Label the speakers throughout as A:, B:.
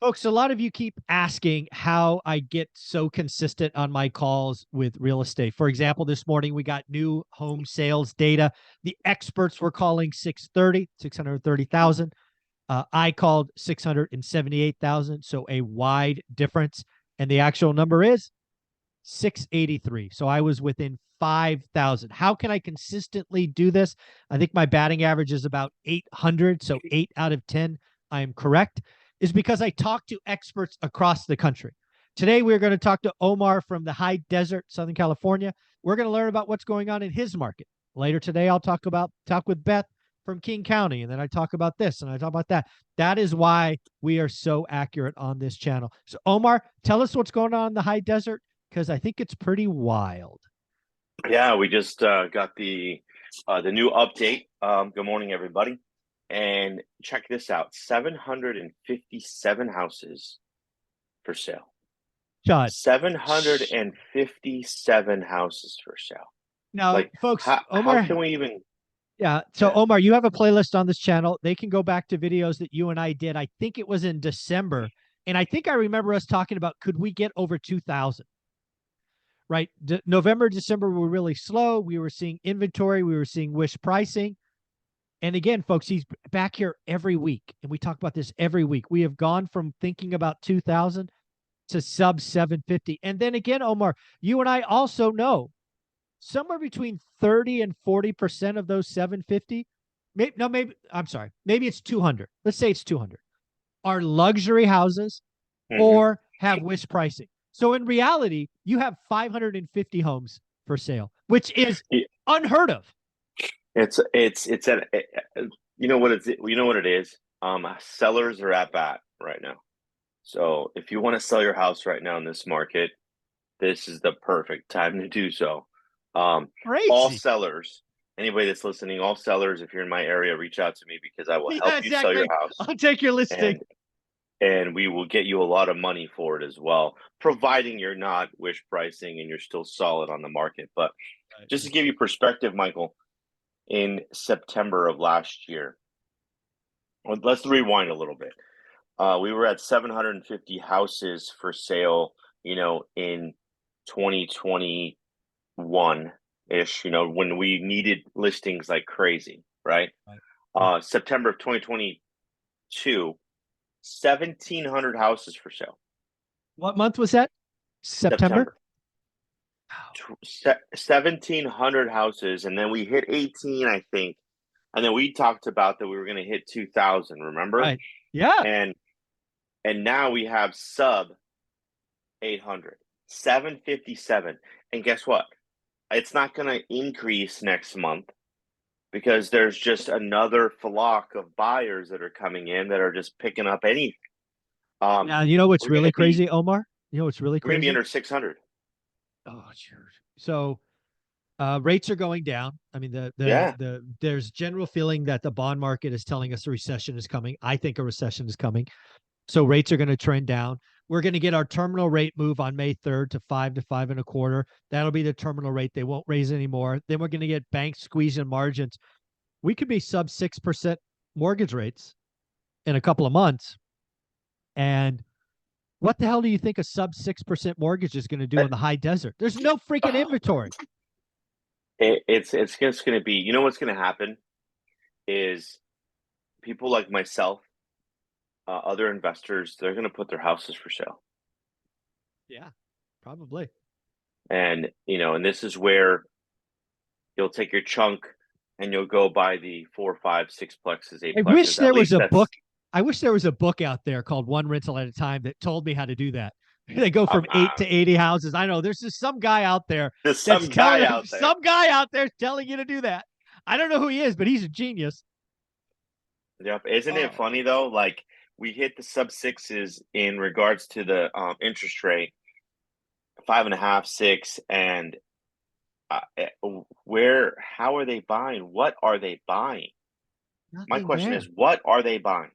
A: Folks, a lot of you keep asking how I get so consistent on my calls with real estate. For example, this morning we got new home sales data. The experts were calling 630,000. I called 678,000. So a wide difference. And the actual number is 683. So I was within 5,000. How can I consistently do this? I think my batting average is about 800. So 8 out of 10, I am correct, is because I talk to experts across the country. Today, we're going to talk to Omar from the high desert, Southern California. We're going to learn about what's going on in his market. Later today, I'll talk with Beth from King County, and then I talk about this and I talk about that. That is why we are so accurate on this channel. So, Omar, tell us what's going on in the high desert, because I think it's pretty wild.
B: Yeah, we just got the new update. Good morning, everybody. And check this out, 757 houses for sale.
A: John.
B: 757 houses for sale.
A: Now,
B: like,
A: folks,
B: Omar, how can we even...
A: Yeah. So, Omar, you have a playlist on this channel. They can go back to videos that you and I did. I think it was in December. And I think I remember us talking about, could we get over 2,000? Right? November, December were really slow. We were seeing inventory. We were seeing wish pricing. And again, folks, he's back here every week. And we talk about this every week. We have gone from thinking about 2,000 to sub 750. And then again, Omar, you and I also know somewhere between 30 and 40% of those 750, maybe it's 200. Let's say it's 200, are luxury houses or have wish pricing. So in reality, you have 550 homes for sale, which is unheard of.
B: You know what it is. Sellers are at bat right now. So if you want to sell your house right now in this market, this is the perfect time to do so. All sellers, anybody that's listening, all sellers, if you're in my area, reach out to me because I will help you sell your house.
A: I'll take your listing.
B: And we will get you a lot of money for it as well, providing you're not wish pricing and you're still solid on the market. But just to give you perspective, Michael, in September of last year, let's rewind a little bit. We were at 750 houses for sale, in 2021-ish, when we needed listings like crazy, right? September of 2022, 1,700 houses for sale.
A: What month was that? September.
B: 1,700 houses, and then we hit 18, I think, and then we talked about that we were going to hit 2,000. Remember?
A: Right. Yeah.
B: And now we have sub 800, 757, and guess what? It's not going to increase next month because there's just another flock of buyers that are coming in that are just picking up anything.
A: Now, you know what's really crazy, Omar? You know what's really crazy?
B: We're going to be under 600.
A: Oh, sure. So rates are going down. I mean, there's general feeling that the bond market is telling us a recession is coming. I think a recession is coming. So rates are going to trend down. We're going to get our terminal rate move on May 3rd to 5 to 5.25. That'll be the terminal rate. They won't raise anymore. Then we're going to get banks squeezing margins. We could be sub 6% mortgage rates in a couple of months. And what the hell do you think a sub 6% mortgage is going to do in the high desert? There's no freaking inventory.
B: It's just going to be, what's going to happen is people like myself, other investors, they're going to put their houses for sale.
A: Yeah, probably.
B: And, and this is where you'll take your chunk and you'll go buy the 4, 5, 6 plexes, 8 plexes.
A: I wish there was a book. I wish there was a book out there called One Rental at a Time that told me how to do that. They go from 8 to 80 houses. I know there's just some guy out there.
B: Some guy
A: out there telling you to do that. I don't know who he is, but he's a genius.
B: Yep. Isn't it funny though? Like we hit the sub 6s in regards to the interest rate, 5.5, 6, and how are they buying? What are they buying? My question is, what are they buying?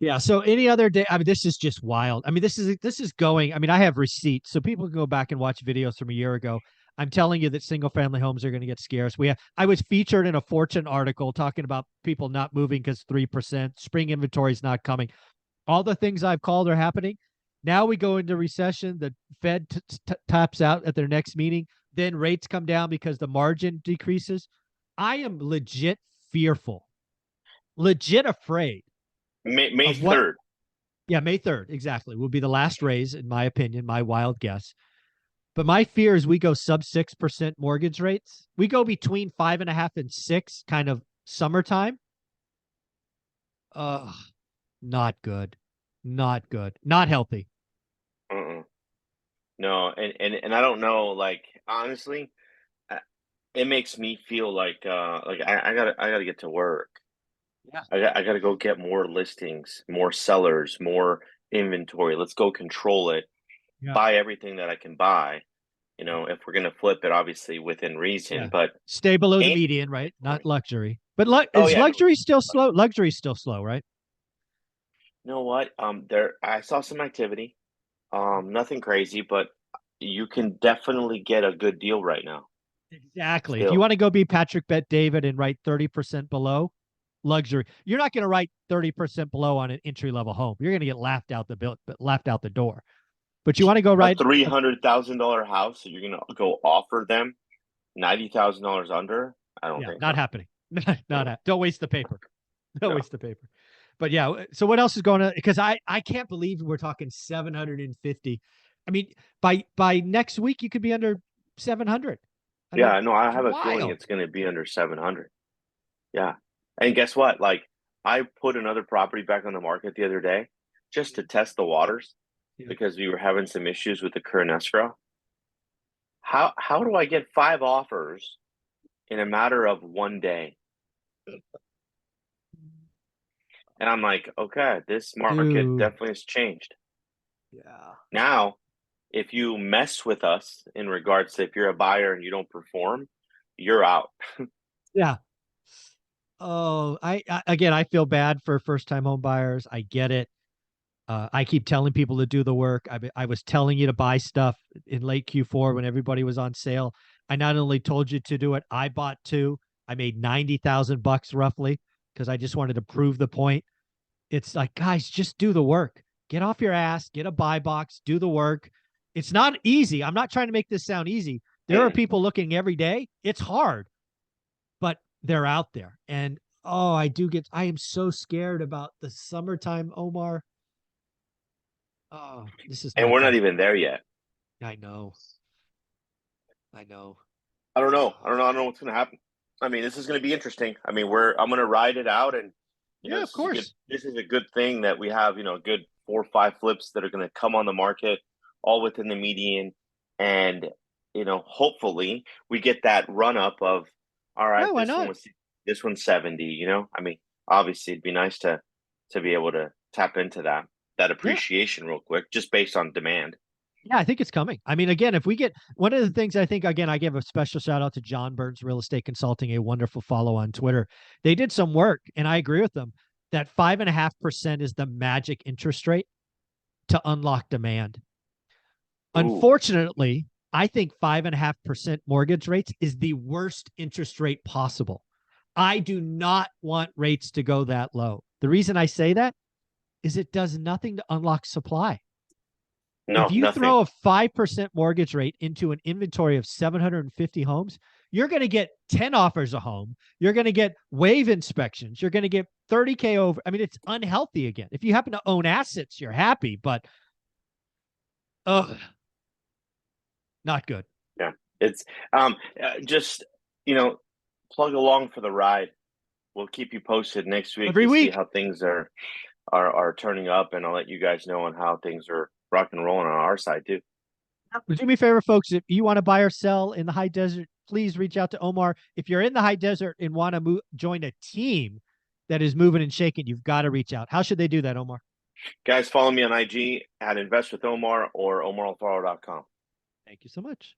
A: Yeah. So any other day, I mean, this is just wild. I mean, this is going, I mean, I have receipts, so people can go back and watch videos from a year ago. I'm telling you that single family homes are going to get scarce. I was featured in a Fortune article talking about people not moving because 3%, spring inventory is not coming. All the things I've called are happening. Now we go into recession. The Fed taps out at their next meeting. Then rates come down because the margin decreases. I am legit fearful, legit afraid
B: May
A: of what.
B: 3rd.
A: Yeah, May 3rd, exactly, will be the last raise, in my opinion, my wild guess. But my fear is we go sub 6% mortgage rates. We go between 5.5 and 6 kind of summertime. Not good. Not good. Not healthy.
B: Uh-uh. No, and I don't know. Like honestly, it makes me feel like I gotta get to work.
A: Yeah.
B: I gotta go get more listings, more sellers, more inventory. Let's go control it.
A: Yeah.
B: Buy everything that I can buy. You know, if we're gonna flip it, obviously within reason.
A: Yeah.
B: But
A: Stay below the
B: ain't
A: median, right?
B: for
A: Not
B: me.
A: luxury. But
B: Oh
A: is
B: yeah, no.
A: luxury still slow? Luxury is still slow, right?
B: You know what? There I saw some activity. Nothing crazy, but you can definitely get a good deal right now.
A: Exactly. If you
B: Still.
A: want to go be Patrick Bet David and write 30% below, luxury. You're not going to write 30% below on an entry level home. You're going to get laughed out the door. But you want to go
B: A
A: write
B: $300,000 house that you're gonna go offer them $90,000 under? I don't
A: yeah,
B: think
A: not
B: so.
A: happening. Not don't waste the paper. Don't
B: No.
A: waste the paper. But yeah, so what else is going on? Because I can't believe we're talking 750. I mean, by next week you could be under 700. I mean,
B: Yeah, no, I
A: it's
B: have a feeling
A: wild.
B: it's gonna be under 700. Yeah. And guess what? Like, I put another property back on the market the other day just to test the waters
A: Yeah.
B: because we were having some issues with the current escrow. How do I get 5 offers in a matter of 1 day? And I'm like, "Okay, this market
A: Dude.
B: definitely has changed."
A: Yeah.
B: Now, if you mess with us in regards to if you're a buyer and you don't perform, you're out.
A: Yeah. Oh, again, I feel bad for first time home buyers. I get it. I keep telling people to do the work. I was telling you to buy stuff in late Q4 when everybody was on sale. I not only told you to do it, I bought two. I made $90,000 roughly because I just wanted to prove the point. It's like, guys, just do the work. Get off your ass, get a buy box, do the work. It's not easy. I'm not trying to make this sound easy. There are
B: Mm.
A: people looking every day. It's hard, but they're out there. And oh, I am so scared about the summertime, Omar. Oh, this is
B: And
A: not
B: we're not
A: good.
B: even there yet.
A: I know. I know.
B: I don't know. I don't know what's gonna happen. I mean, this is gonna be interesting. I mean, I'm gonna ride it out, and
A: Yeah, of course.
B: this is a good thing that we have, a good 4 or 5 flips that are gonna come on the market, all within the median, and hopefully we get that run up of, all right,
A: Yeah, why not?
B: this one's 70. I mean, obviously it'd be nice to be able to tap into that
A: Yeah.
B: appreciation real quick, just based on demand.
A: Yeah, I think it's coming. I mean, again, if we get one of the things I think, again, I give a special shout out to John Burns Real Estate Consulting, a wonderful follow on Twitter. They did some work, and I agree with them that 5.5% is the magic interest rate to unlock demand.
B: Ooh,
A: Unfortunately, I think 5.5% mortgage rates is the worst interest rate possible. I do not want rates to go that low. The reason I say that is it does nothing to unlock supply. If
B: no,
A: you
B: nothing.
A: throw a 5% mortgage rate into an inventory of 750 homes, you're going to get 10 offers a home. You're going to get wave inspections. You're going to get 30K over. I mean, it's unhealthy again. If you happen to own assets, you're happy, but not good.
B: Yeah, it's just you know plug along for the ride. We'll keep you posted next week
A: Every
B: to see
A: week.
B: how things are turning up, and I'll let you guys know on how things are rock and rolling on our side too.
A: Do me a favor, folks. If you want to buy or sell in the high desert, please reach out to Omar. If you're in the high desert and want to join a team that is moving and shaking, you've got to reach out. How should they do that, Omar?
B: Guys, follow me on IG at Invest with Omar or OmarAlfaro.com.
A: Thank you so much.